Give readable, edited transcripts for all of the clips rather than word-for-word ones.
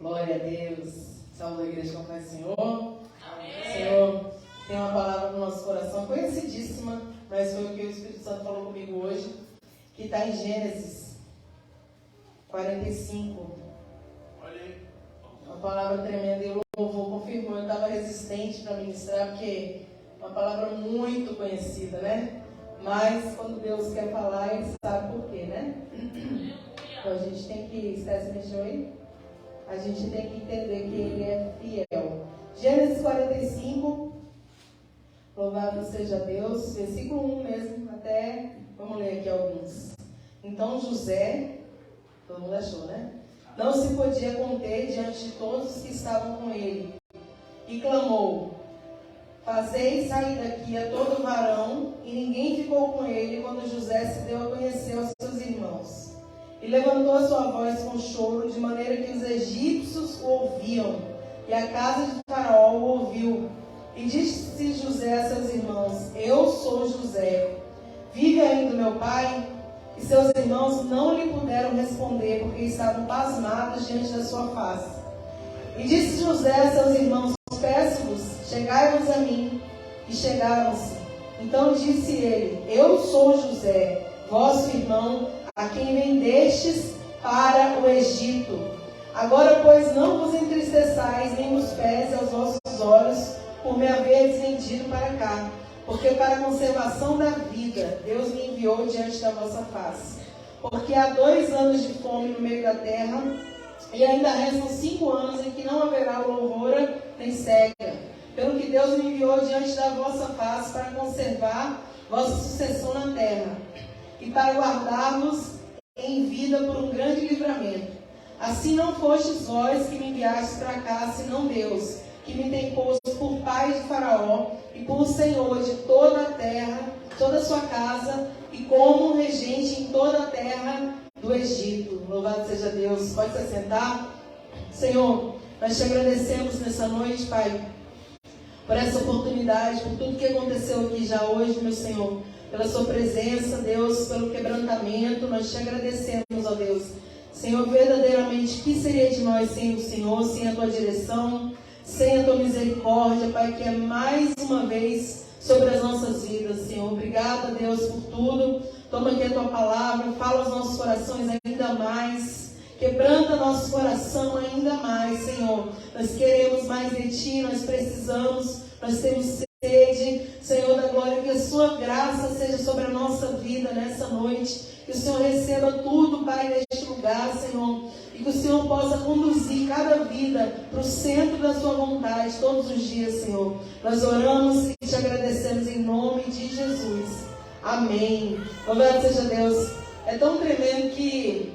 Glória a Deus. Salve a igreja com paz, Senhor. Amém. Senhor, tem uma palavra no nosso coração conhecidíssima, mas foi o que o Espírito Santo falou comigo hoje, que está em Gênesis 45. Olha aí. Uma palavra tremenda, e o louvor confirmou. Eu estava resistente para ministrar, porque é uma palavra muito conhecida, né? Mas quando Deus quer falar, Ele sabe por quê, né? Então a gente tem que, Estécia mexeu aí? A gente tem que entender que Ele é fiel. Gênesis 45, louvado seja Deus, versículo 1 mesmo, até, vamos ler aqui alguns. Então José, todo mundo achou, né? Não se podia conter diante de todos os que estavam com ele, e clamou: fazei sair daqui a todo varão, e ninguém ficou com ele quando José se deu a conhecer aos seus irmãos. E levantou a sua voz com choro, de maneira que os egípcios o ouviam, e a casa de Faraó o ouviu. E disse José a seus irmãos: eu sou José. Vive ainda meu pai? E seus irmãos não lhe puderam responder, porque estavam pasmados diante da sua face. E disse José a seus irmãos: peço-vos, chegai-vos a mim. E chegaram-se. Então disse ele: eu sou José, vosso irmão, a quem vendestes para o Egito. Agora, pois, não vos entristeçais, nem vos pese aos vossos olhos, por me haveres vendido para cá. Porque para a conservação da vida, Deus me enviou diante da vossa face. Porque há 2 anos de fome no meio da terra, e ainda restam 5 anos em que não haverá louvora nem cega. Pelo que Deus me enviou diante da vossa face para conservar vossa sucessão na terra, e para guardar-vos em vida por um grande livramento. Assim não fostes vós que me enviastes para cá, senão Deus, que me tem posto por pai de Faraó e por senhor de toda a terra, toda a sua casa, e como regente em toda a terra do Egito. Louvado seja Deus. Pode se assentar. Senhor, nós te agradecemos nessa noite, Pai, por essa oportunidade, por tudo que aconteceu aqui já hoje, meu Senhor, pela sua presença, Deus, pelo quebrantamento. Nós te agradecemos, ó Deus. Senhor, verdadeiramente, o que seria de nós sem o Senhor, sem a tua direção, sem a tua misericórdia, Pai, que é mais uma vez sobre as nossas vidas, Senhor. Obrigada, Deus, por tudo. Toma aqui a tua palavra, fala aos nossos corações ainda mais, quebranta nosso coração ainda mais, Senhor. Nós queremos mais de ti, nós precisamos, nós temos sede, Senhor da glória, que a sua graça seja sobre a nossa vida nessa noite, que o Senhor receba tudo, Pai, neste lugar, Senhor, e que o Senhor possa conduzir cada vida para o centro da sua vontade todos os dias, Senhor. Nós oramos e te agradecemos em nome de Jesus. Amém. Louvado seja Deus. É tão tremendo que,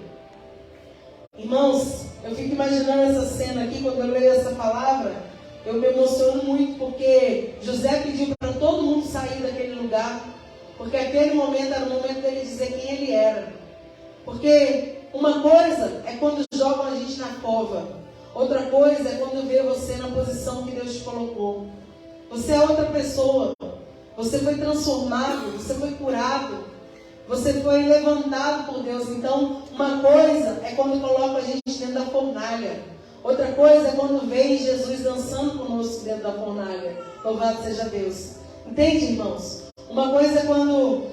irmãos, eu fico imaginando essa cena aqui, quando eu leio essa palavra, eu me emociono muito, porque José pediu para todo mundo sair daquele lugar, porque aquele momento era o momento dele dizer quem ele era. Porque uma coisa é quando jogam a gente na cova, outra coisa é quando vê você na posição que Deus te colocou. Você é outra pessoa, você foi transformado, você foi curado, você foi levantado por Deus. Então, uma coisa é quando colocam a gente dentro da fornalha, outra coisa é quando vem Jesus dançando conosco dentro da fornalha. Louvado seja Deus. Entende, irmãos? Uma coisa é quando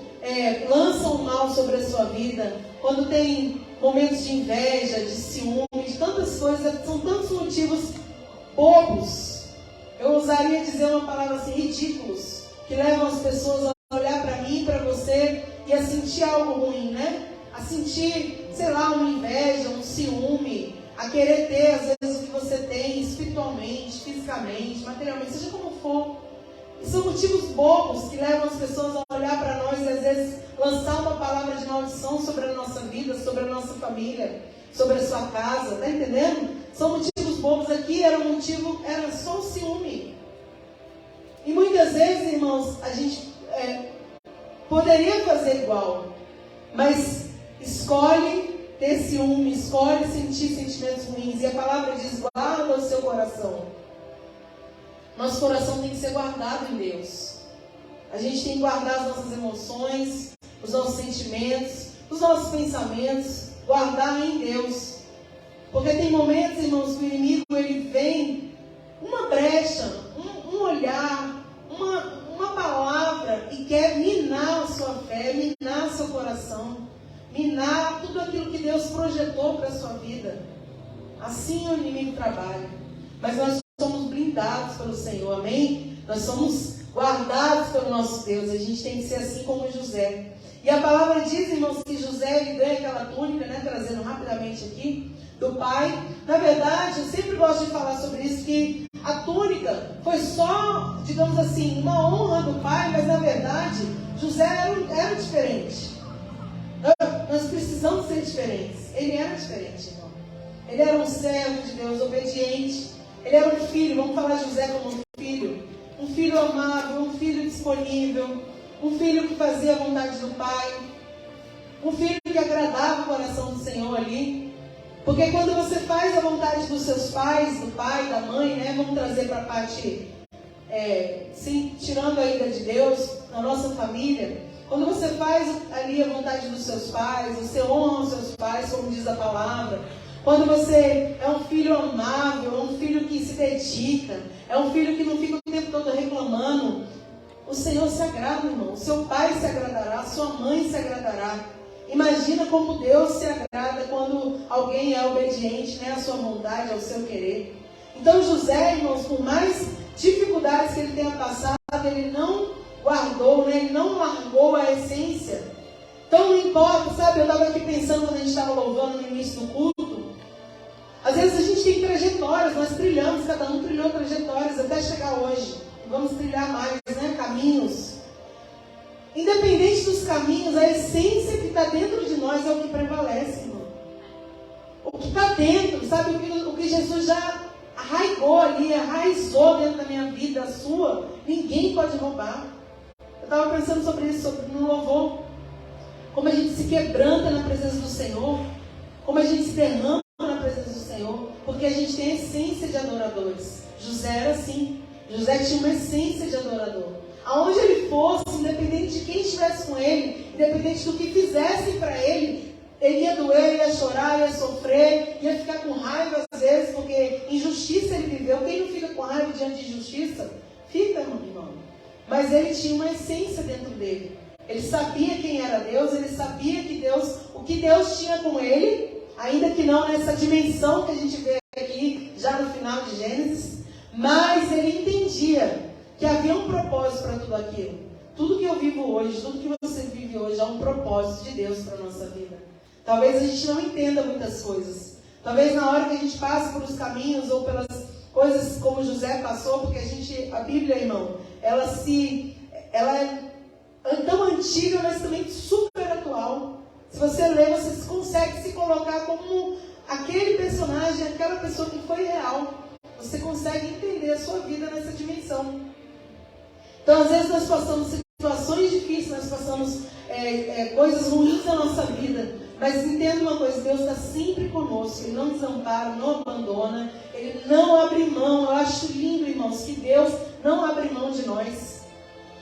lançam o mal sobre a sua vida, quando tem momentos de inveja, de ciúme, de tantas coisas, são tantos motivos bobos, eu ousaria dizer uma palavra assim, ridículos, que levam as pessoas a olhar para mim, para você, e a sentir algo ruim, né? A sentir, sei lá, uma inveja, um ciúme, a querer ter, às vezes, o que você tem espiritualmente, fisicamente, materialmente, seja como for. E são motivos bobos que levam as pessoas a olhar para nós e, às vezes, lançar uma palavra de maldição sobre a nossa vida, sobre a nossa família, sobre a sua casa, tá entendendo? São motivos bobos. Aqui era só o ciúme. E muitas vezes, irmãos, a gente poderia fazer igual, mas escolhe ter ciúme, escolhe sentir sentimentos ruins. E a palavra diz: guarda o seu coração. Nosso coração tem que ser guardado em Deus. A gente tem que guardar as nossas emoções, os nossos sentimentos, os nossos pensamentos, guardar em Deus. Porque tem momentos, irmãos, que o inimigo ele vem uma brecha, um olhar, uma palavra e quer minar a sua fé, minar seu coração, minar tudo aquilo que Deus projetou para a sua vida. Assim o inimigo trabalha. Mas nós somos blindados pelo Senhor, amém? Nós somos guardados pelo nosso Deus. A gente tem que ser assim como José. E a palavra diz, irmãos, que José ele ganha aquela túnica, né? Trazendo rapidamente aqui, do pai. Na verdade, eu sempre gosto de falar sobre isso, que a túnica foi só, digamos assim, uma honra do pai, mas na verdade, José era diferente. Nós precisamos ser diferentes. Ele era diferente, irmão. Ele era um servo de Deus, obediente. Ele era um filho, vamos falar de José como um filho. Um filho amável, um filho disponível. Um filho que fazia a vontade do pai. Um filho que agradava o coração do Senhor ali. Porque quando você faz a vontade dos seus pais, do pai, da mãe, né? Vamos trazer para a parte, tirando a ira de Deus, na nossa família. Quando você faz ali a vontade dos seus pais, você honra os seus pais, como diz a palavra. Quando você é um filho amável, é um filho que se dedica, é um filho que não fica o tempo todo reclamando, o Senhor se agrada, irmão. O seu pai se agradará, a sua mãe se agradará. Imagina como Deus se agrada quando alguém é obediente, né, à sua vontade, ao seu querer. Então José, irmãos, por mais dificuldades que ele tenha passado, ele não guardou, né, ele não largou a essência. Então não importa, sabe, eu estava aqui pensando quando a gente estava louvando no início do culto. Às vezes a gente tem trajetórias, nós trilhamos, cada um trilhou trajetórias até chegar hoje. Vamos trilhar mais, né, caminhos. Independente dos caminhos, a essência que está dentro de nós é o que prevalece, irmão. O que está dentro, sabe? O que Jesus já arraigou ali, arraizou dentro da minha vida, a sua, ninguém pode roubar. Eu estava pensando sobre isso, no louvor. Como a gente se quebranta na presença do Senhor. Como a gente se derrama na presença do Senhor. Porque a gente tem a essência de adoradores. José era assim. José tinha uma essência de adorador. Aonde ele fosse, independente de quem estivesse com ele, independente do que fizessem para ele, ele ia doer, ia chorar, ia sofrer, ia ficar com raiva às vezes, porque injustiça ele viveu. Quem não fica com raiva diante de injustiça? Fica, meu irmão. Mas ele tinha uma essência dentro dele. Ele sabia quem era Deus, ele sabia que o que Deus tinha com ele, ainda que não nessa dimensão que a gente vê aqui, já no final de Gênesis, mas ele entendia que havia um propósito para tudo aquilo. Tudo que eu vivo hoje, tudo que você vive hoje, é um propósito de Deus para a nossa vida. Talvez a gente não entenda muitas coisas. Talvez na hora que a gente passe por os caminhos ou pelas coisas como José passou, porque a Bíblia, irmão, ela é tão antiga, mas também super atual. Se você ler, você consegue se colocar como aquele personagem, aquela pessoa que foi real. Você consegue entender a sua vida nessa dimensão. Então, às vezes, nós passamos situações difíceis, nós passamos coisas ruins na nossa vida. Mas entenda uma coisa, Deus está sempre conosco. Ele não desampara, não abandona. Ele não abre mão. Eu acho lindo, irmãos, que Deus não abre mão de nós.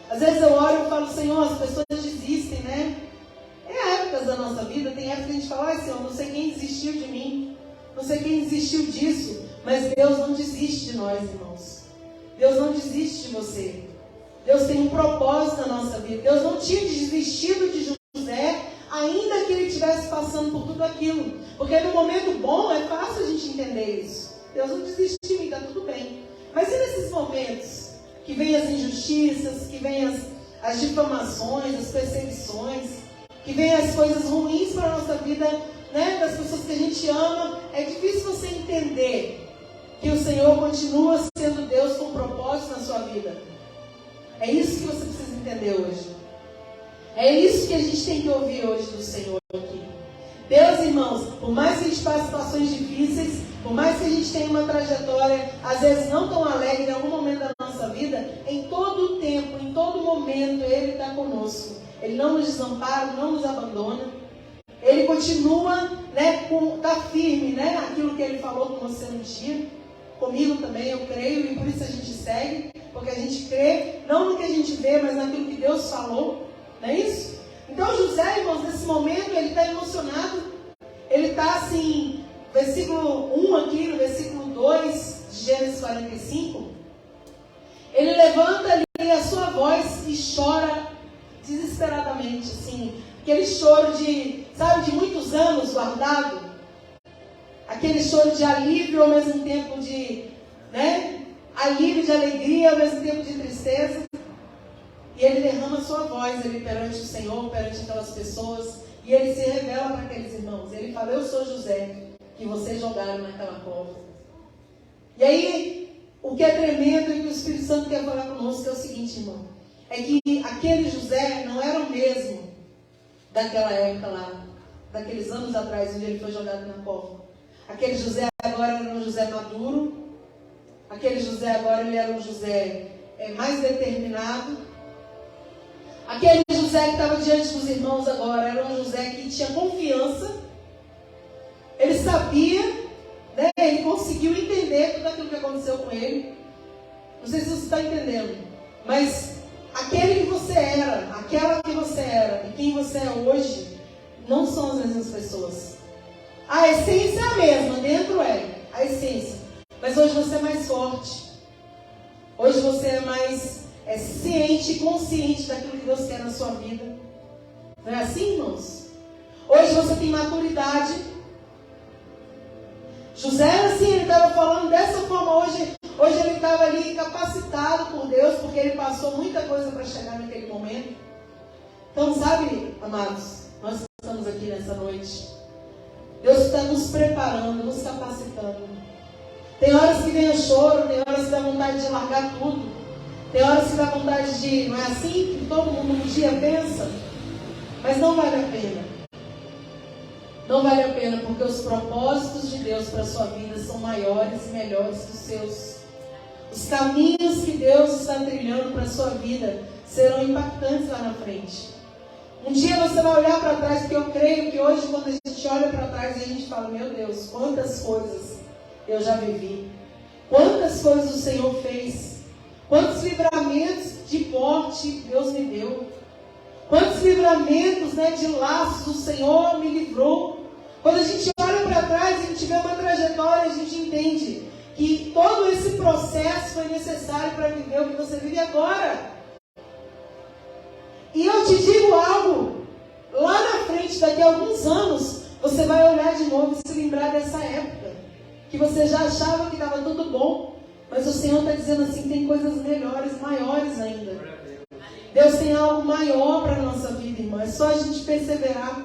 Às vezes eu oro e falo, Senhor, as pessoas desistem, né? É épocas da nossa vida, tem épocas que a gente fala, ai, Senhor, não sei quem desistiu de mim. Não sei quem desistiu disso. Mas Deus não desiste de nós, irmãos. Deus não desiste de você. Deus tem um propósito na nossa vida. Deus não tinha desistido de José, ainda que ele estivesse passando por tudo aquilo. Porque no momento bom é fácil a gente entender isso. Deus não desiste de mim, está tudo bem. Mas e nesses momentos que vem as injustiças, que vem as difamações, as perseguições, que vem as coisas ruins para a nossa vida, né, das pessoas que a gente ama, é difícil você entender que o Senhor continua sendo Deus com propósito na sua vida. É isso que você precisa entender hoje. É isso que a gente tem que ouvir hoje do Senhor aqui. Deus, irmãos, por mais que a gente passe situações difíceis, por mais que a gente tenha uma trajetória, às vezes não tão alegre em algum momento da nossa vida, em todo o tempo, em todo momento, Ele está conosco. Ele não nos desampara, não nos abandona. Ele continua, né, está firme, né, aquilo que Ele falou com você no dia. Comigo também, eu creio, e por isso a gente segue, porque a gente crê, não no que a gente vê, mas naquilo que Deus falou, não é isso? Então José, irmãos, nesse momento, ele está emocionado, ele está assim, versículo 1 aqui, no versículo 45, ele levanta ali a sua voz e chora desesperadamente, assim, aquele choro de, sabe, de muitos anos guardado, aquele choro de alívio ao mesmo tempo de, né, alívio de alegria ao mesmo tempo de tristeza. E ele derrama a sua voz ali perante o Senhor, perante aquelas pessoas, e ele se revela para aqueles irmãos. Ele fala: eu sou José, que vocês jogaram naquela cova. E aí, o que é tremendo e que o Espírito Santo quer falar conosco é o seguinte, irmão, é que aquele José não era o mesmo daquela época lá, daqueles anos atrás, onde ele foi jogado na cova. Aquele José agora era um José maduro, aquele José agora ele era um José mais determinado. Aquele José que estava diante dos irmãos agora era um José que tinha confiança, ele sabia, né, ele conseguiu entender tudo aquilo que aconteceu com ele. Não sei se você está entendendo, mas aquele que você era, aquela que você era e quem você é hoje, não são as mesmas pessoas. A essência é a mesma, dentro é a essência, mas hoje você é mais forte, hoje você é mais ciente e consciente daquilo que Deus quer na sua vida. Não é assim, irmãos? Hoje você tem maturidade. José era assim, ele estava falando dessa forma. Hoje ele estava ali capacitado por Deus, porque ele passou muita coisa para chegar naquele momento. Então, sabe, amados, nós estamos aqui nessa noite. Deus está nos preparando, nos capacitando. Tem horas que vem o choro, tem horas que dá vontade de largar tudo. Tem horas que dá vontade de... Não é assim que todo mundo um dia pensa? Mas não vale a pena. Não vale a pena, porque os propósitos de Deus para a sua vida são maiores e melhores que os seus. Os caminhos que Deus está trilhando para a sua vida serão impactantes lá na frente. Um dia você vai olhar para trás, porque eu creio que hoje, quando a gente olha para trás, a gente fala: meu Deus, quantas coisas eu já vivi. Quantas coisas o Senhor fez. Quantos livramentos de morte Deus me deu. Quantos livramentos, né, de laços o Senhor me livrou. Quando a gente olha para trás, a gente vê uma trajetória, a gente entende que todo esse processo foi necessário para viver o que você vive agora. E eu te digo algo, lá na frente, daqui a alguns anos, você vai olhar de novo e se lembrar dessa época, que você já achava que estava tudo bom, mas o Senhor está dizendo assim, tem coisas melhores, maiores ainda. Deus tem algo maior para a nossa vida, irmão. É só a gente perseverar.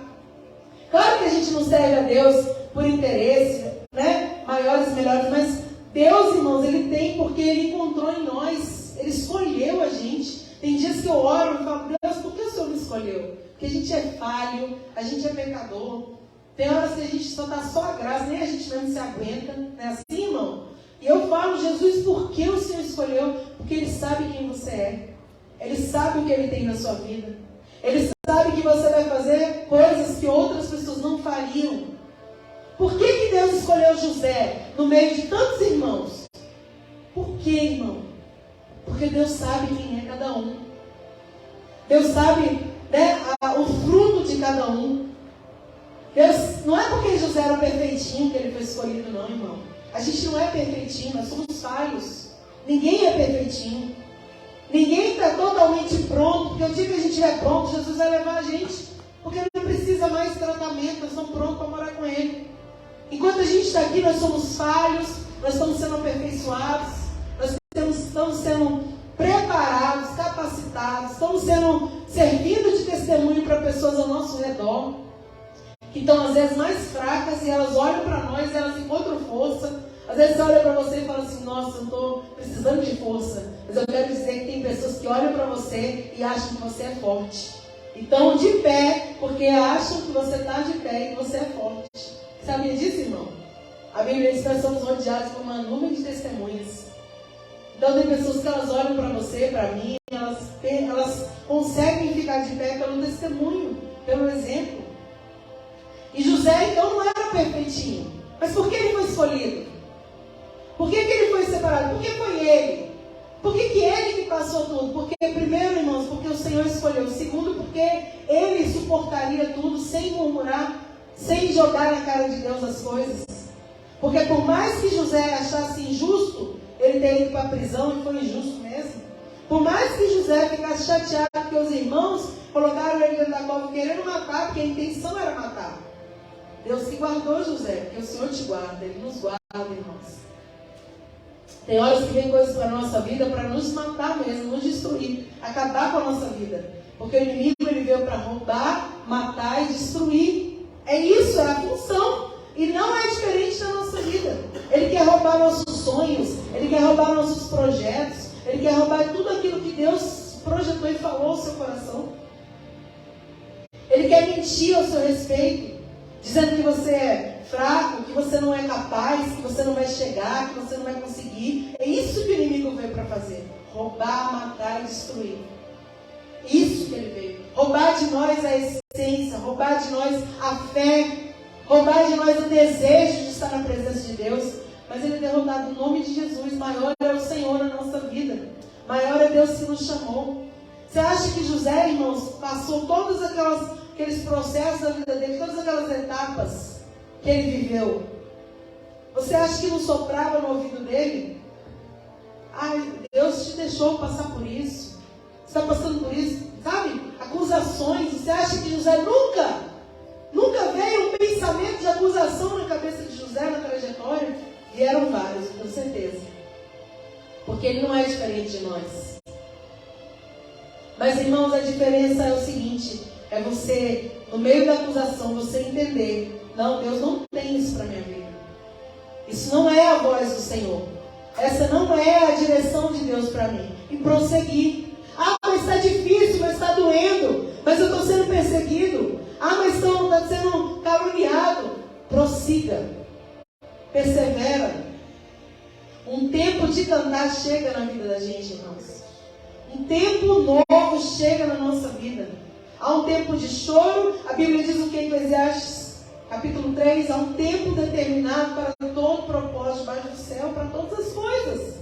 Claro que a gente não serve a Deus por interesse, né? Maiores, melhores, mas Deus, irmãos, Ele tem, porque Ele encontrou em nós. Ele escolheu a gente. Tem dias que eu oro e falo: Deus, por que o Senhor me escolheu? Porque a gente é falho, a gente é pecador. Tem horas que a gente só dá só a graça, nem a gente mesmo se aguenta. Não é assim, irmão? E eu falo: Jesus, por que o Senhor escolheu? Porque Ele sabe quem você é. Ele sabe o que Ele tem na sua vida. Ele sabe que você vai fazer coisas que outras pessoas não fariam. Por que Deus escolheu José no meio de tantos irmãos? Por que, irmão? Porque Deus sabe quem é cada um. Deus sabe, né, o fruto de cada um. Deus, não é porque José era perfeitinho que ele foi escolhido, não, irmão. A gente não é perfeitinho, nós somos falhos. Ninguém é perfeitinho. Ninguém está totalmente pronto, porque o dia que a gente estiver pronto, Jesus vai levar a gente. Porque não precisa mais tratamento, nós estamos prontos para morar com Ele. Enquanto a gente está aqui, nós somos falhos, nós estamos sendo aperfeiçoados, nós estamos sendo preparados, capacitados, estamos sendo servindo de testemunho para pessoas ao nosso redor, que estão às vezes mais fracas, e elas olham para nós e elas encontram força. Às vezes você olha para você e fala assim: nossa, eu estou precisando de força. Mas eu quero dizer que tem pessoas que olham para você e acham que você é forte. Então, de pé, porque acham que você está de pé e que você é forte. Sabia disso, irmão? A Bíblia diz que nós somos rodeados por uma nuvem de testemunhas. Então, tem pessoas que elas olham para você, para mim, elas conseguem ficar de pé pelo testemunho, pelo exemplo. E José, então, não era perfeitinho. Mas por que ele foi escolhido? Por que ele foi separado? Por que foi ele? Por que ele que passou tudo? Porque, primeiro, irmãos, porque o Senhor escolheu. Segundo, porque ele suportaria tudo sem murmurar, sem jogar na cara de Deus as coisas. Porque por mais que José achasse injusto ele ter ido para a prisão e foi injusto mesmo. Por mais que José ficasse chateado porque os irmãos colocaram ele dentro da cova querendo matar, porque a intenção era matar. Deus que guardou José, porque o Senhor te guarda, Ele nos guarda, irmãos. Tem horas que vem coisas para a nossa vida para nos matar mesmo, nos destruir, acabar com a nossa vida. Porque o inimigo ele veio para roubar, matar e destruir. É isso, é a função. E não é diferente da nossa vida. Ele quer roubar nossos sonhos, ele quer roubar nossos projetos, ele quer roubar tudo aquilo que Deus projetou e falou ao seu coração. Ele quer mentir ao seu respeito, dizendo que você é fraco, que você não é capaz, que você não vai chegar, que você não vai conseguir. É isso que o inimigo veio para fazer. Roubar, matar e destruir. Isso que ele veio. Roubar de nós a essência, roubar de nós a fé, roubar de nós o desejo de estar na presença de Deus. Mas ele tem derrotado o nome de Jesus. Maior é o Senhor na nossa vida. Maior é Deus que nos chamou. Você acha que José, irmãos, passou todos aqueles processos da vida dele, todas aquelas etapas que ele viveu? Você acha que não soprava no ouvido dele? Ai, Deus te deixou passar por isso. Você está passando por isso, sabe? Acusações. Você acha que José nunca veio um pensamento de acusação na cabeça de José na trajetória? Vieram vários, com certeza. Porque ele não é diferente de nós. Mas, irmãos, a diferença é o seguinte: é você, no meio da acusação, você entender: não, Deus não tem isso para a minha vida. Isso não é a voz do Senhor. Essa não é a direção de Deus para mim. E prosseguir. Ah, mas está difícil, mas está doendo. Mas eu estou sendo perseguido. Ah, mas está sendo caluniado. Prossiga. Persevera. Um tempo de cantar chega na vida da gente, irmãos. Um tempo novo chega na nossa vida. Há um tempo de choro. A Bíblia diz o que em Eclesiastes, capítulo 3, há um tempo determinado para todo propósito debaixo do céu, para todas as coisas.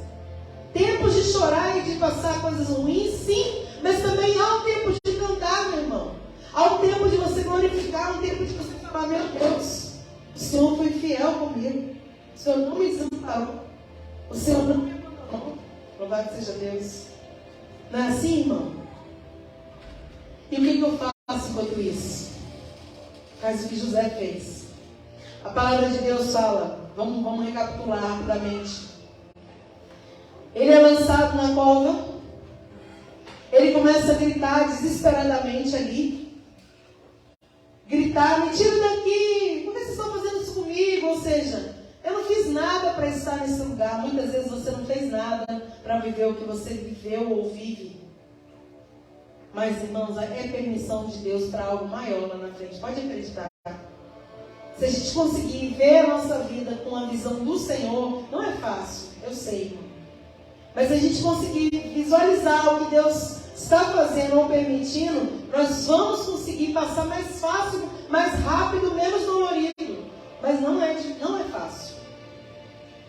Tempos de chorar e de passar coisas ruins, sim, mas também há um tempo de cantar, meu irmão. Há um tempo de você glorificar, um tempo de você falar: meu Deus, o Senhor foi fiel comigo. O Senhor não me desamparou. O Senhor não me abandonou. Louvado seja Deus. Não é assim, irmão? E o que eu faço enquanto isso? Faz o que José fez. A palavra de Deus fala, vamos recapitular rapidamente. Ele é lançado na cova. Ele começa a gritar desesperadamente ali. Gritar: me tira daqui, por que vocês estão fazendo isso comigo? Ou seja, eu não fiz nada para estar nesse lugar. Muitas vezes você não fez nada para viver o que você viveu ou vive. Mas, irmãos, é permissão de Deus para algo maior lá na frente. Pode acreditar. Se a gente conseguir ver a nossa vida com a visão do Senhor, não é fácil, eu sei, irmão. Mas se a gente conseguir visualizar o que Deus está fazendo ou permitindo, nós vamos conseguir passar mais fácil, mais rápido, menos dolorido. Mas não é fácil.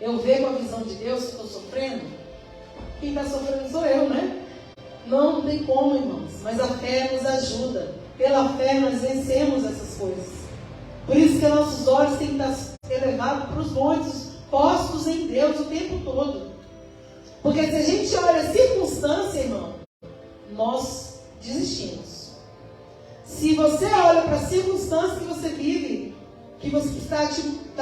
Eu ver com a visão de Deus que estou sofrendo. Quem está sofrendo sou eu, né? Não tem como, irmãos. Mas a fé nos ajuda. Pela fé nós vencemos essas coisas. Por isso que nossos olhos têm que estar elevados para os montes, postos em Deus o tempo todo. Porque se a gente olha a circunstância, irmão, nós desistimos. Se você olha para a circunstância que você vive, que você está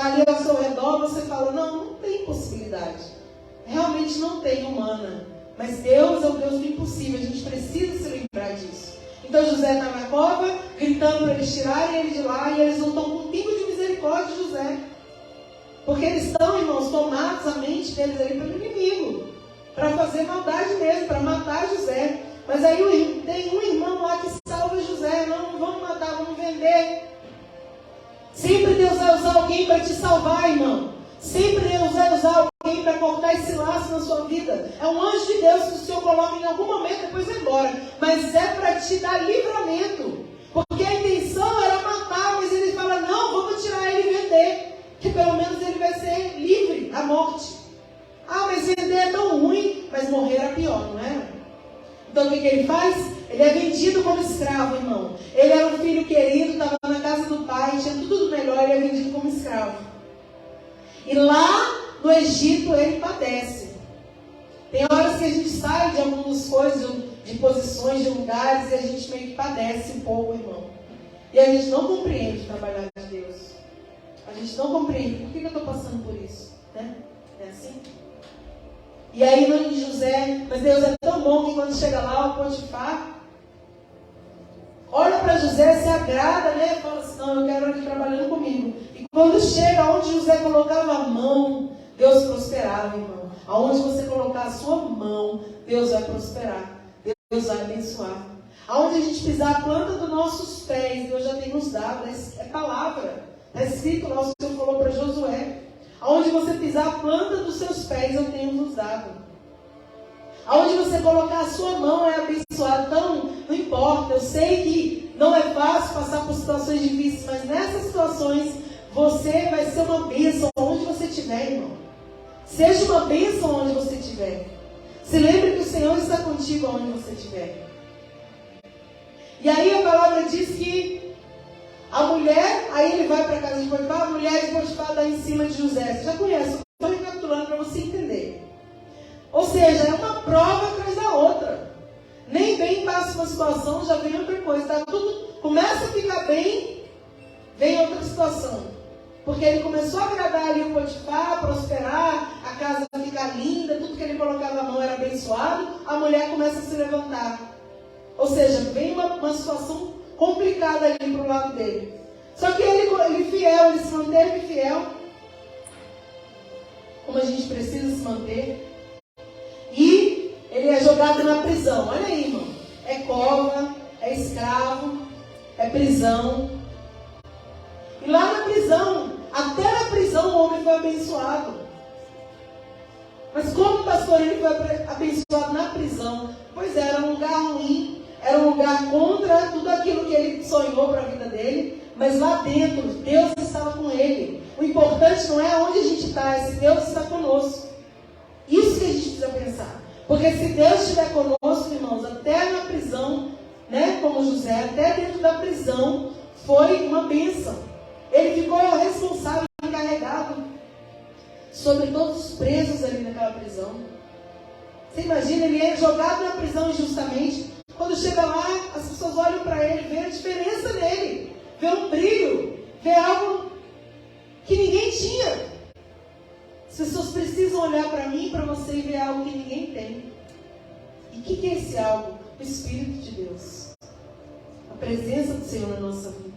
ali ao seu redor, você fala: não tem possibilidade. Realmente não tem, humana. Mas Deus é o Deus do impossível. A gente precisa se lembrar disso. Então José está na cova, gritando para eles tirarem ele de lá, e eles não estão com um pingo de misericórdia de José. Porque eles estão, irmãos, tomados a mente deles ali pelo inimigo, para fazer maldade mesmo, para matar José. Mas aí tem um irmão lá que salva José. Não vamos matar, vamos vender. Sempre Deus vai usar alguém para te salvar, irmão. Sempre Deus vai usar alguém para cortar esse laço na sua vida. É um anjo de Deus que o Senhor coloca em algum momento, depois vai embora. Mas é para te dar livramento. Porque a intenção era matar, mas ele fala: não, vamos tirar ele e vender. Que pelo menos ele vai ser livre da morte. Ah, mas vender é tão ruim, mas morrer era pior, não é? Então o que ele faz? Ele é vendido como escravo, irmão. Ele era um filho querido, estava na casa do pai, tinha tudo do melhor, ele é vendido como escravo. E lá no Egito ele padece. Tem horas que a gente sai de algumas coisas, de posições, de lugares, e a gente meio que padece um pouco, irmão. E a gente não compreende o trabalhar de Deus. A gente não compreende. Por que eu estou passando por isso? Né? É assim? E aí, no nome de José, mas Deus é tão bom que quando chega lá, o Potifar olha para José, se agrada, né? Fala assim, não, eu quero ele trabalhando comigo. E quando chega onde José colocava a mão, Deus prosperava, irmão. Aonde você colocar a sua mão, Deus vai prosperar. Deus vai abençoar. Aonde a gente pisar a planta dos nossos pés, Deus já tem nos dado. É palavra. Está escrito lá, o Senhor falou para Josué. Aonde você pisar a planta dos seus pés, eu tenho nos dado. Aonde você colocar a sua mão é abençoado. Então, não importa. Eu sei que não é fácil passar por situações difíceis, mas nessas situações, você vai ser uma bênção onde você estiver, irmão. Seja uma bênção onde você estiver. Se lembre que o Senhor está contigo onde você estiver. E aí a palavra diz que a mulher, aí ele vai para a casa de Potifar, a mulher de Potifar dá em cima de José. Você já conhece, estou recapitulando para você entender. Ou seja, é uma prova atrás da outra. Nem bem passa uma situação, já vem outra coisa. Tá? Tudo começa a ficar bem, vem outra situação. Porque ele começou a agradar ali o Potifar, prosperar, a casa ficar linda, tudo que ele colocava a mão era abençoado, a mulher começa a se levantar. Ou seja, vem uma situação complicada ali para o lado dele. Só que ele fiel, ele se manteve fiel, como a gente precisa se manter. E ele é jogado na prisão. Olha aí, irmão. É cova, é escravo, é prisão. E lá na prisão, até na prisão o homem foi abençoado. Mas como pastor ele foi abençoado na prisão? Pois é, era um lugar ruim, era um lugar contra tudo aquilo que ele sonhou para a vida dele. Mas lá dentro, Deus estava com ele. O importante não é onde a gente está, é se Deus está conosco. Isso que a gente precisa pensar. Porque se Deus estiver conosco, irmãos, até na prisão, né, como José, até dentro da prisão, foi uma bênção. Ele ficou responsável, encarregado sobre todos os presos ali naquela prisão. Você imagina, ele é jogado na prisão injustamente. Quando chega lá, as pessoas olham para ele, vê a diferença nele, vê um brilho, vê algo que ninguém tinha. As pessoas precisam olhar para mim, para você e ver algo que ninguém tem. E o que é esse algo? O Espírito de Deus. A presença do Senhor na nossa vida.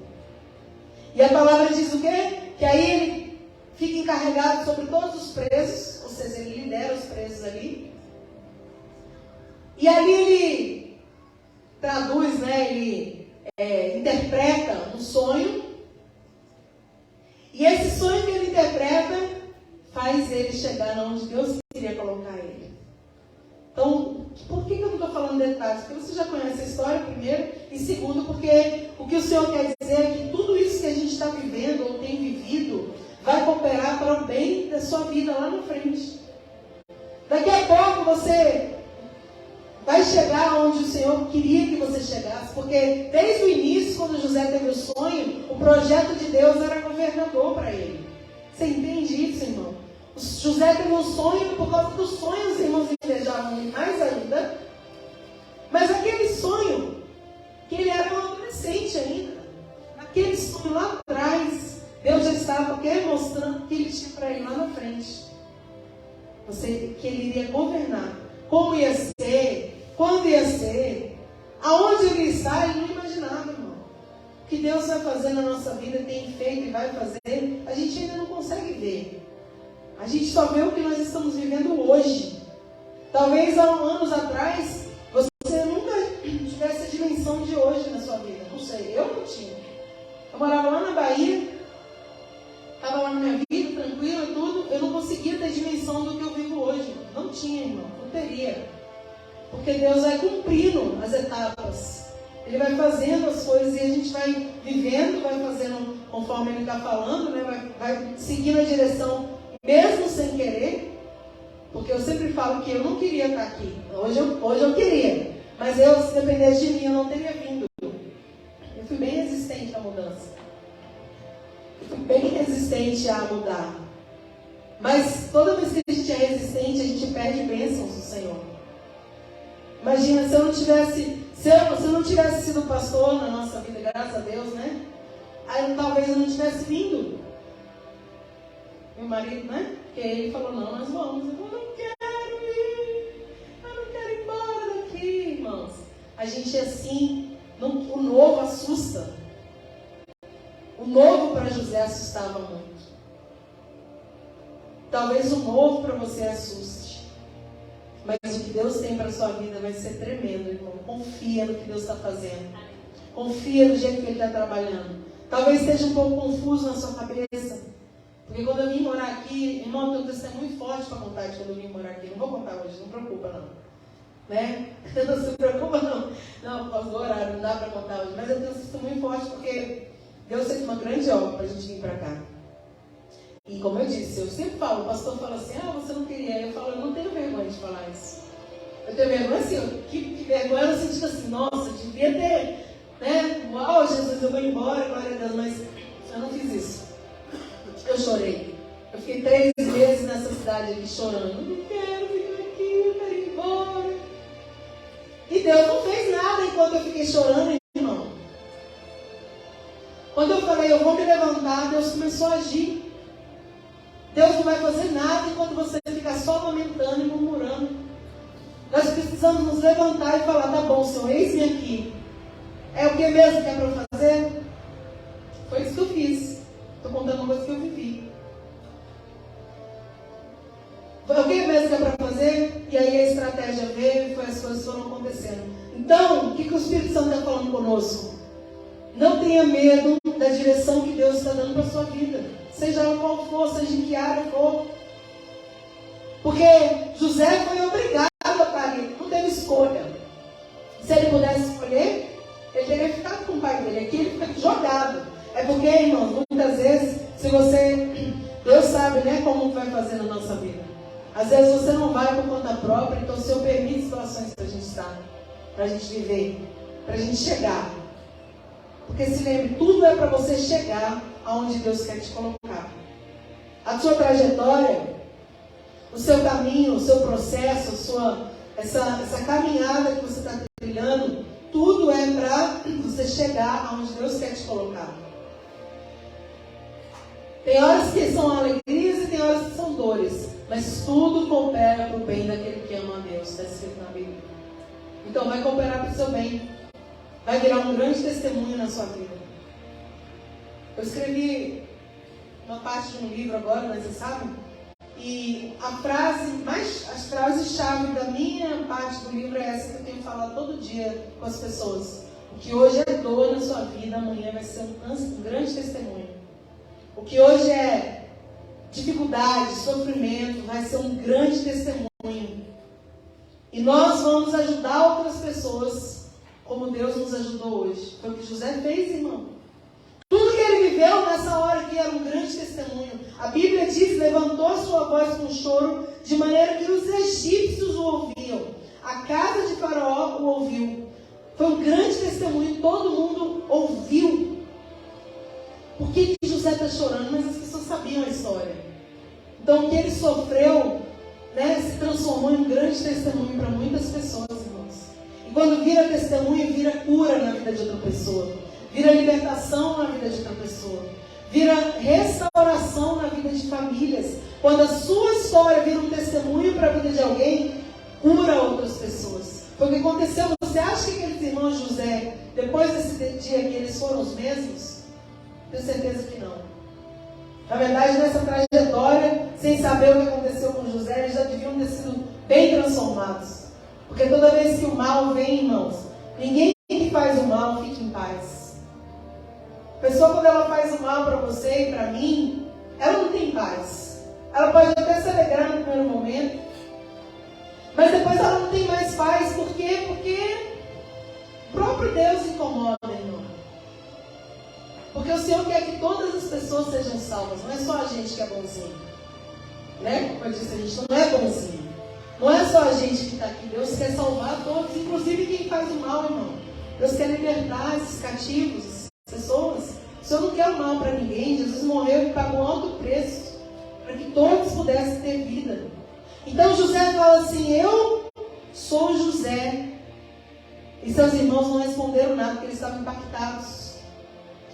E a palavra diz o quê? Que aí ele fica encarregado sobre todos os presos, ou seja, ele lidera os presos ali. E ali ele traduz, né? Ele interpreta um sonho. E esse sonho que ele interpreta faz ele chegar onde Deus queria colocar ele. Então, por que eu não estou falando detalhes? Porque você já conhece a história, primeiro, e segundo, porque o que o Senhor quer dizer é que tudo isso que a gente está vivendo ou tem vivido vai cooperar para o bem da sua vida lá na frente. Daqui a pouco você vai chegar onde o Senhor queria que você chegasse, porque desde o início, quando José teve o sonho, o projeto de Deus era governador para ele. Você entende isso, irmão? José teve um sonho, por causa dos sonhos, os irmãos invejavam mais ainda. Mas aquele sonho, que ele era um adolescente ainda, naquele sonho lá atrás, Deus já estava mostrando o que ele tinha para ele lá na frente. Que ele iria governar. Como ia ser, quando ia ser, aonde ele ia estar, ele não imaginava, irmão. O que Deus vai fazer na nossa vida, tem feito e vai fazer, a gente ainda não consegue ver. A gente só vê o que nós estamos vivendo hoje. Talvez há anos atrás, você nunca tivesse a dimensão de hoje na sua vida. Não sei, eu não tinha. Eu morava lá na Bahia, estava lá na minha vida, tranquila e tudo. Eu não conseguia ter dimensão do que eu vivo hoje. Não tinha, irmão, não teria. Porque Deus vai cumprindo as etapas. Ele vai fazendo as coisas e a gente vai vivendo, vai fazendo conforme Ele está falando, né? vai seguindo a direção, mesmo sem querer. Porque eu sempre falo que eu não queria estar aqui. Hoje eu queria. Mas se dependesse de mim, eu não teria vindo. Eu fui bem resistente à mudança. Eu fui bem resistente a mudar. Mas toda vez que a gente é resistente, a gente perde bênçãos do Senhor. Imagina, se eu não tivesse sido pastor na nossa vida, graças a Deus, né? Aí talvez eu não tivesse vindo. Meu marido, né? Porque ele falou, não, nós vamos. Eu falei, não quero ir. Eu não quero ir embora daqui, irmãos. A gente assim, o novo assusta. O novo para José assustava muito. Talvez o novo para você assuste. Mas o que Deus tem para a sua vida vai ser tremendo, irmão. Confia no que Deus está fazendo. Confia no jeito que Ele está trabalhando. Talvez esteja um pouco confuso na sua cabeça. Porque quando eu vim morar aqui, irmão, eu tenho um testemunho forte para contar de quando eu vim morar aqui. Não vou contar hoje, não preocupa não. Né? Não se preocupa não. Não, por causa do horário, não dá para contar hoje. Mas eu tenho um testemunho forte porque Deus fez uma grande obra para a gente vir para cá. E como eu disse, eu sempre falo, o pastor fala assim, você não queria. Eu falo, eu não tenho vergonha de falar isso. Eu tenho vergonha assim, que vergonha no sentido assim, nossa, devia ter, né? Uau, Jesus, eu vou embora, glória a Deus, mas eu não fiz isso. Eu chorei. Eu fiquei 3 meses nessa cidade aqui chorando. Não quero ficar aqui, eu quero ir embora. E Deus não fez nada enquanto eu fiquei chorando, irmão. Quando eu falei, eu vou me levantar, Deus começou a agir. Deus não vai fazer nada enquanto você ficar só lamentando e murmurando. Nós precisamos nos levantar e falar, tá bom, Senhor, eis-me aqui. É o que mesmo que é para eu fazer? Foi isso que eu fiz. Estou contando uma coisa que eu vivi. Foi o que mesmo que é para fazer? E aí a estratégia veio e as coisas foram acontecendo. Então, o que o Espírito Santo está falando conosco? Não tenha medo da direção que Deus está dando para a sua vida. Seja ela qual for, seja em que área for. Porque José foi obrigado a estar ali. Não teve escolha. Se ele pudesse escolher, ele teria ficado com o pai dele. Aqui ele fica jogado. É porque, irmãos, muitas vezes, se você... Deus sabe, né, como vai fazer na nossa vida. Às vezes você não vai por conta própria, então o Senhor permite situações para a gente estar, para a gente viver, para a gente chegar. Porque se lembre, tudo é para você chegar aonde Deus quer te colocar. A sua trajetória, o seu caminho, o seu processo, essa caminhada que você está trilhando, tudo é para você chegar aonde Deus quer te colocar. Tem horas que são alegrias e tem horas que são dores. Mas tudo coopera para o bem daquele que ama a Deus. Está escrito na Bíblia. Então vai cooperar para o seu bem. Vai virar um grande testemunho na sua vida. Eu escrevi uma parte de um livro agora, mas você sabe? E as frases-chave da minha parte do livro é essa que eu tenho falado todo dia com as pessoas. O que hoje é dor na sua vida, amanhã vai ser um grande testemunho. O que hoje é dificuldade, sofrimento, vai ser um grande testemunho. E nós vamos ajudar outras pessoas como Deus nos ajudou hoje. Foi o que José fez, irmão. Tudo que ele viveu nessa hora aqui era um grande testemunho. A Bíblia diz, levantou a sua voz com choro, de maneira que os egípcios o ouviam. A casa de Faraó o ouviu. Foi um grande testemunho, todo mundo ouviu. Por que José está chorando? Mas as pessoas sabiam a história. Então o que ele sofreu, né, se transformou em um grande testemunho para muitas pessoas, irmãos. E quando vira testemunho, vira cura na vida de outra pessoa. Vira libertação na vida de outra pessoa. Vira restauração na vida de famílias. Quando a sua história vira um testemunho para a vida de alguém, cura outras pessoas. Foi o que aconteceu. Você acha que aqueles irmãos de José, depois desse dia aqui, eles foram os mesmos? Tenho certeza que não. Na verdade, nessa trajetória, sem saber o que aconteceu com José, eles já deviam ter sido bem transformados. Porque toda vez que o mal vem, irmãos, ninguém que faz o mal fica em paz. A pessoa, quando ela faz o mal para você e para mim, ela não tem paz. Ela pode até se alegrar no primeiro momento, mas depois ela não tem mais paz. Por quê? Porque o próprio Deus incomoda, irmão. Porque o Senhor quer que todas as pessoas sejam salvas. Não é só a gente que é bonzinho. Né? Como eu disse, a gente não é bonzinho. Não é só a gente que está aqui. Deus quer salvar todos, inclusive quem faz o mal, irmão. Deus quer libertar esses cativos, essas pessoas. O Senhor não quer o mal para ninguém. Jesus morreu e pagou um alto preço para que todos pudessem ter vida. Então José fala assim: eu sou José. E seus irmãos não responderam nada, porque eles estavam impactados.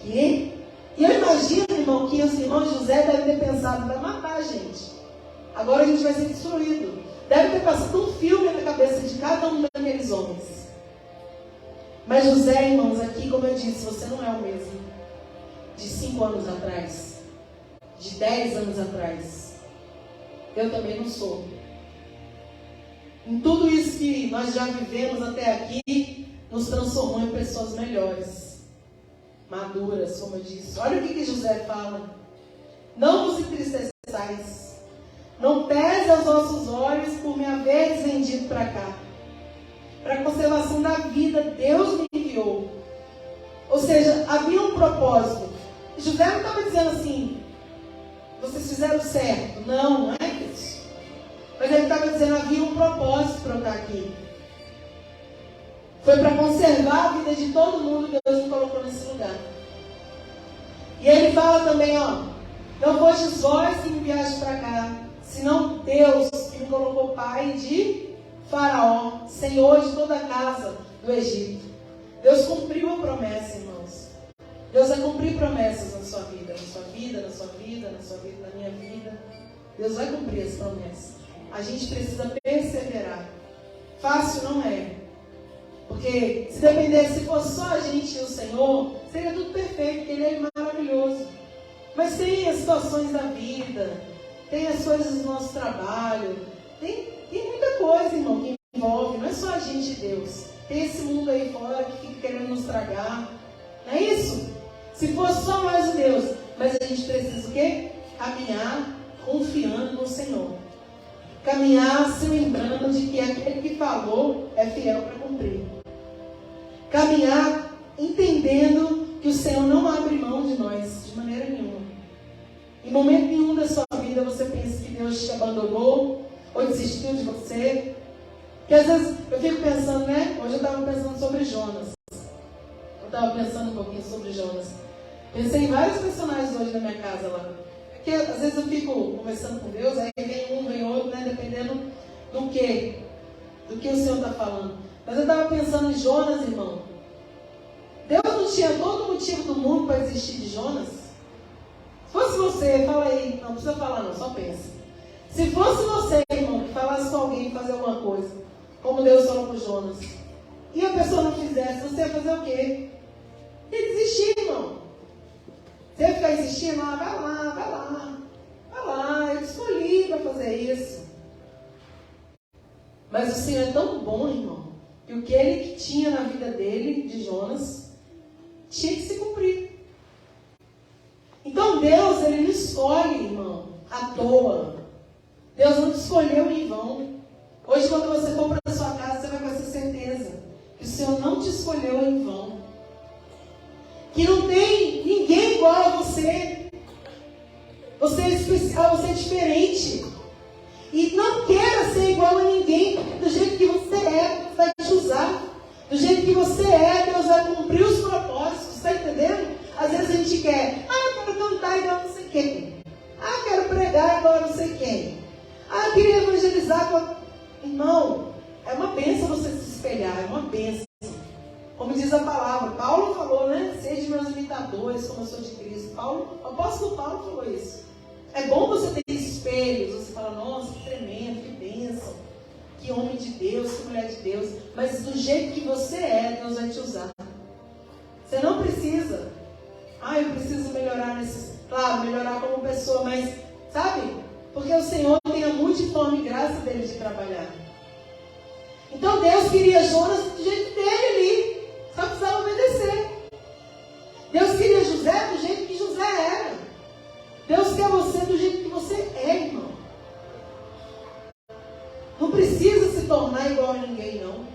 Que? E eu imagino, irmão, que os irmãos de José devem ter pensado: vai matar a gente. Agora a gente vai ser destruído. Deve ter passado um filme na cabeça de cada um daqueles homens. Mas José, irmãos, aqui, como eu disse, você não é o mesmo de 5 anos atrás, de 10 anos atrás. Eu também não sou. Em tudo isso que nós já vivemos até aqui, nos transformou em pessoas melhores, maduras, como eu disse. Olha o que José fala: não vos entristeçais, não pese aos vossos olhos por me haveres vendido para cá. Para a conservação da vida, Deus me enviou. Ou seja, havia um propósito. José não estava dizendo assim: vocês fizeram certo. Não é isso. Mas ele estava dizendo: havia um propósito para eu estar aqui. Foi para conservar a vida de todo mundo que Deus me colocou nesse lugar. E ele fala também, ó: não fostes vós que me enviaste para cá, senão Deus que me colocou pai de Faraó, senhor de toda a casa do Egito. Deus cumpriu a promessa, irmãos. Deus vai cumprir promessas na sua vida, na sua vida, na sua vida, na sua vida, na minha vida. Deus vai cumprir as promessas. A gente precisa perseverar. Fácil não é. Porque se dependesse, se fosse só a gente e o Senhor, seria tudo perfeito, porque Ele é maravilhoso. Mas tem as situações da vida, tem as coisas do nosso trabalho, tem muita coisa, irmão, que envolve. Não é só a gente e Deus. Tem esse mundo aí fora que fica querendo nos tragar. Não é isso? Se fosse só mais o Deus. Mas a gente precisa o quê? Caminhar confiando no Senhor. Caminhar se lembrando de que aquele que falou é fiel para cumprir. Caminhar entendendo que o Senhor não abre mão de nós de maneira nenhuma. Em momento nenhum da sua vida você pensa que Deus te abandonou ou desistiu de você. Porque às vezes eu fico pensando, né? Hoje eu estava pensando sobre Jonas. Eu estava pensando um pouquinho sobre Jonas. Pensei em vários personagens hoje na minha casa lá. Porque às vezes eu fico conversando com Deus, aí vem um, vem outro, né? Dependendo do que o Senhor está falando. Mas eu estava pensando em Jonas, irmão. Deus não tinha todo o motivo do mundo para existir de Jonas? Se fosse você, fala aí, não precisa falar não, só pensa. Se fosse você, irmão, que falasse com alguém fazer alguma coisa, como Deus falou com Jonas, e a pessoa não fizesse, você ia fazer o quê? Ia desistir, irmão. Você ia ficar insistindo, vai lá, eu te escolhi para fazer isso. Mas o Senhor é tão bom, irmão, que o que Ele tinha na vida dele, de Jonas, tinha que se cumprir. Então Deus, Ele não escolhe, irmão, à toa. Deus não te escolheu em vão. Hoje, quando você for para a sua casa, você vai com essa certeza que o Senhor não te escolheu em vão. Que não tem ninguém igual a você. Você é especial, você é diferente. E não queira ser igual a ninguém. Do jeito que você é, Deus vai te usar. Do jeito que você é, Deus vai cumprir os propósitos. Está entendendo? Às vezes a gente quer, eu quero cantar igual não sei quem. Quero pregar igual não sei quem. Eu queria evangelizar com... Irmão, é uma bênção você se espelhar, é uma bênção. Como diz a palavra, Paulo falou, né? Sejam meus imitadores, como eu sou de Cristo. O apóstolo Paulo falou isso. É bom você ter espelhos, você fala, nossa, que tremendo, que bênção, que homem de Deus, que mulher de Deus. Mas do jeito que você é, Deus vai te usar. Você não precisa, eu preciso melhorar claro, melhorar como pessoa, mas, sabe? Porque o Senhor tem a multiforme graça dele de trabalhar. Então Deus queria Jonas do jeito dele ali. Só precisava obedecer. Deus queria José do jeito que José era. Deus quer você do jeito que você é, irmão. Não precisa se tornar igual a ninguém, não.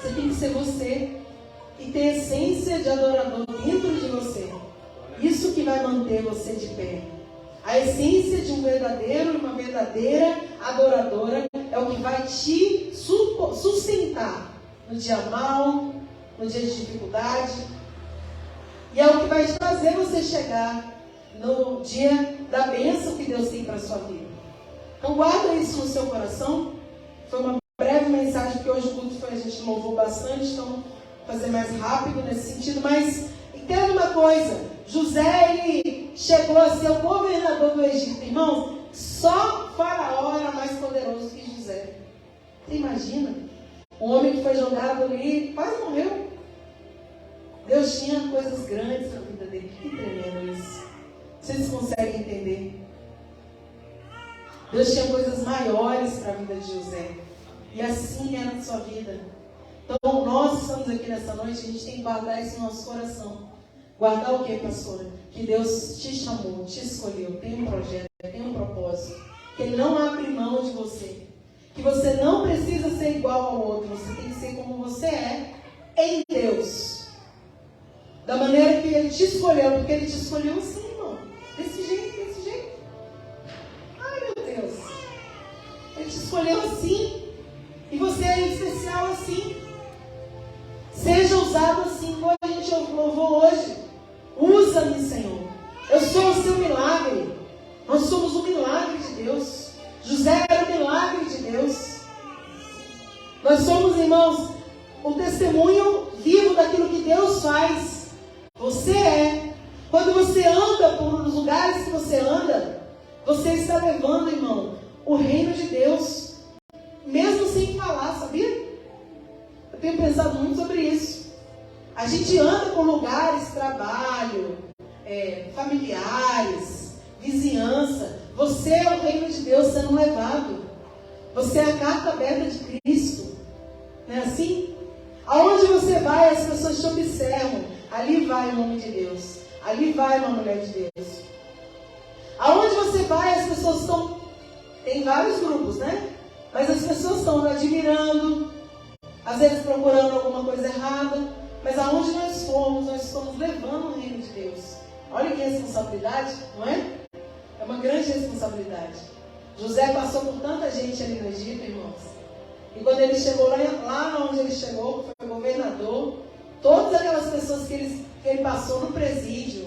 Você tem que ser você. E ter a essência de adorador dentro de você. Isso que vai manter você de pé. A essência de um verdadeiro e uma verdadeira adoradora é o que vai te sustentar no dia mau, no dia de dificuldade. E é o que vai fazer você chegar no dia da bênção que Deus tem para a sua vida. Então guarda isso no seu coração. Foi uma breve mensagem, porque hoje o culto a gente louvou bastante, então vou fazer mais rápido nesse sentido. Mas entenda uma coisa, José ele chegou a ser o governador do Egito. Irmãos, só Faraó era mais poderoso que José. Você imagina? Um homem que foi jogado ali, quase morreu. Deus tinha coisas grandes na vida dele. Que tremendo isso. Vocês conseguem entender? Deus tinha coisas maiores para a vida de José. E assim é na sua vida. Então nós estamos aqui nessa noite, a gente tem que guardar isso no nosso coração. Guardar o que, pastora? Que Deus te chamou, te escolheu, tem um projeto, tem um propósito. Que Ele não abre mão de você. Que você não precisa ser igual ao outro. Você tem que ser como você é em Deus. Da maneira que Ele te escolheu. Porque Ele te escolheu assim, irmão. Desse jeito, desse jeito. Ai, meu Deus. Ele te escolheu assim. E você é especial assim. Seja usado assim, como a gente louvou hoje. Usa-me, Senhor. Eu sou o seu milagre. Nós somos o milagre de Deus. José era o milagre de Deus. Nós somos, irmãos, o testemunho vivo daquilo que Deus faz. Você é. Quando você anda por os lugares que você anda, você está levando, irmão, o reino de Deus. Mesmo sem falar, sabia? Eu tenho pensado muito sobre isso. A gente anda por lugares, trabalho, familiares, vizinhança. Você é o reino de Deus sendo levado. Você é a carta aberta de Cristo. Não é assim? Aonde você vai, as pessoas te observam. Ali vai o homem de Deus. Ali vai uma mulher de Deus. Aonde você vai, as pessoas estão... Tem vários grupos, né? Mas as pessoas estão admirando, às vezes procurando alguma coisa errada. Mas aonde nós formos, nós estamos levando o reino de Deus. Olha que responsabilidade, não é? É uma grande responsabilidade. José passou por tanta gente ali no Egito, irmãos. E quando ele chegou lá onde ele chegou, foi governador, todas aquelas pessoas que ele passou no presídio,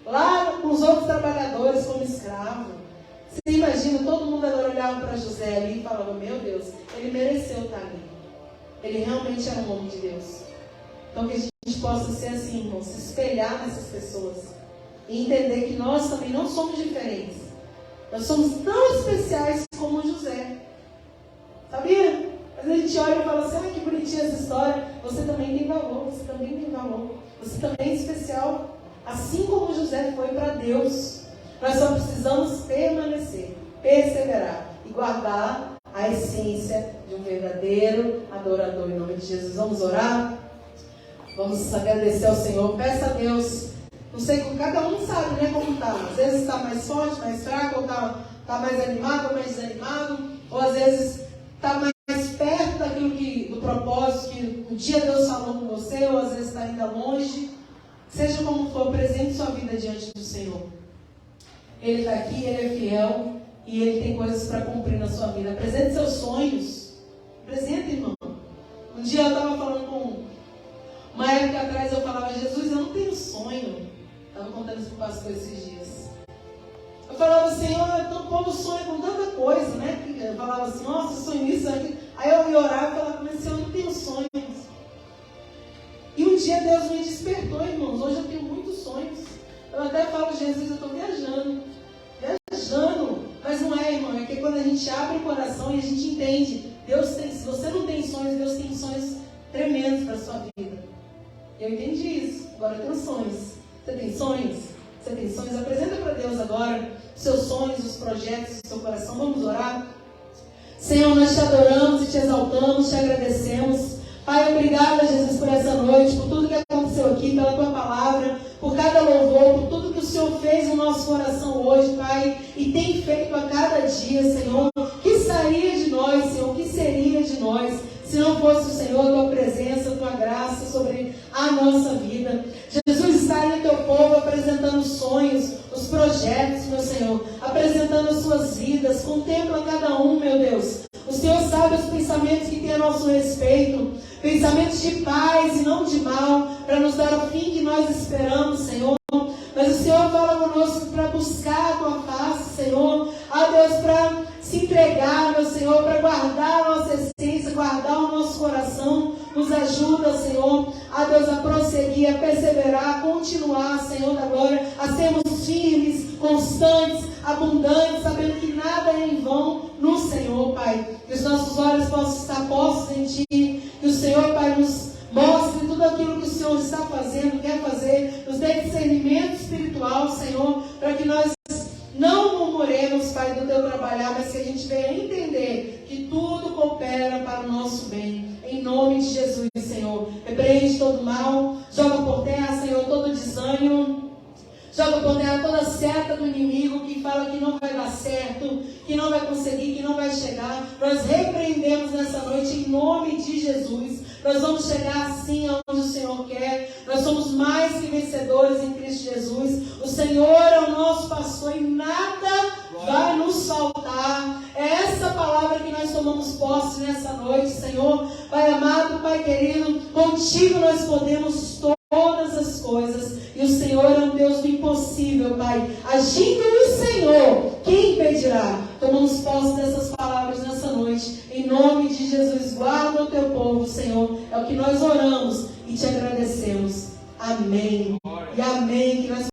lá com os outros trabalhadores como escravo. Você imagina, todo mundo agora olhava para José ali e falava, meu Deus, ele mereceu estar ali. Ele realmente era um homem de Deus. Então que a gente possa ser assim, irmão, se espelhar nessas pessoas. E entender que nós também não somos diferentes. Nós somos tão especiais como José. Sabia? Às vezes a gente olha e fala assim, que bonitinha essa história. Você também tem valor, você também tem valor. Você também é especial. Assim como José foi para Deus. Nós só precisamos permanecer, perseverar e guardar a essência de um verdadeiro adorador em nome de Jesus. Vamos orar? Vamos agradecer ao Senhor. Peça a Deus. Não sei, cada um sabe, né, como está. Às vezes está mais forte, mais fraco, ou está mais animado, ou mais desanimado. Ou às vezes está mais perto do propósito que um dia Deus falou com você, ou às vezes está ainda longe. Seja como for, apresente sua vida diante do Senhor. Ele está aqui, Ele é fiel e Ele tem coisas para cumprir na sua vida. Apresente seus sonhos. Apresente, irmão. Um dia eu estava falando com... Uma época atrás eu falava, Jesus, eu não tenho sonho. Estava contando isso para o pastor esses dias. Eu falava, Senhor, o povo sonha com tanta coisa, né? Eu falava assim, nossa, eu sonho isso, aqui. Aí eu ia orar e falava, mas Senhor, eu não tenho sonhos. E um dia Deus me despertou, irmãos. Hoje eu tenho muitos sonhos. Eu até falo, Jesus, eu estou viajando. Mas não é, irmão. É que quando a gente abre o coração e a gente entende, Deus tem, se você não tem sonhos, Deus tem sonhos tremendos para a sua vida. Eu entendi isso. Agora eu tenho sonhos. Você tem sonhos? Você tem sonhos? Apresenta para Deus agora os seus sonhos, os projetos do seu coração. Vamos orar? Senhor, nós te adoramos e te exaltamos, te agradecemos. Pai, obrigada, Jesus, por essa noite, por tudo que aconteceu aqui, pela tua palavra, por cada louvor, por tudo que o Senhor fez no nosso coração hoje, Pai, e tem feito a cada dia, Senhor. Que sairia de nós, Senhor? Que seria de nós se não fosse o Senhor, a tua presença, a tua graça sobre a nossa vida? Jesus, está aí o teu povo apresentando os sonhos, os projetos, meu Senhor, apresentando as suas vidas. Contempla cada um, meu Deus. O Senhor sabe os pensamentos que tem a nosso respeito, pensamentos de paz e não de mal, para nos dar o fim que nós esperamos, Senhor. Mas o Senhor fala conosco para buscar a tua face, Senhor. Ah, Deus, para para se entregar, meu Senhor, para guardar a nossa essência, guardar o nosso coração. Nos ajuda, Senhor, a Deus, a prosseguir, a perseverar, a continuar, Senhor da glória, a sermos firmes, constantes, abundantes, sabendo que nada é em vão no Senhor, Pai. Que os nossos olhos possam estar postos em Ti, que o Senhor, Pai, nos mostre tudo aquilo que o Senhor está fazendo, quer fazer, nos dê discernimento espiritual, Senhor, para que nós não murmuremos, Pai, do Teu trabalhar, mas que a gente venha entender que tudo coopera para o nosso bem. Em nome de Jesus, Senhor. Repreende todo mal, joga por terra, Senhor, todo desânimo. Joga por terra toda seta do inimigo que fala que não vai dar certo, que não vai conseguir, que não vai chegar. Nós repreendemos nessa noite em nome de Jesus. Nós vamos chegar assim aonde o Senhor quer. Nós somos mais que vencedores em Cristo Jesus. O Senhor é o nosso pastor e nada vai nos faltar. É essa palavra que nós tomamos posse nessa noite, Senhor. Pai amado, Pai querido, contigo nós podemos todas as coisas, e o Senhor é um Deus do impossível, Pai. Agindo o Senhor, quem impedirá? Tomamos posse dessas palavras nessa noite, em nome de Jesus. Guarda o teu povo, Senhor. É o que nós oramos e te agradecemos. Amém e amém. Que nós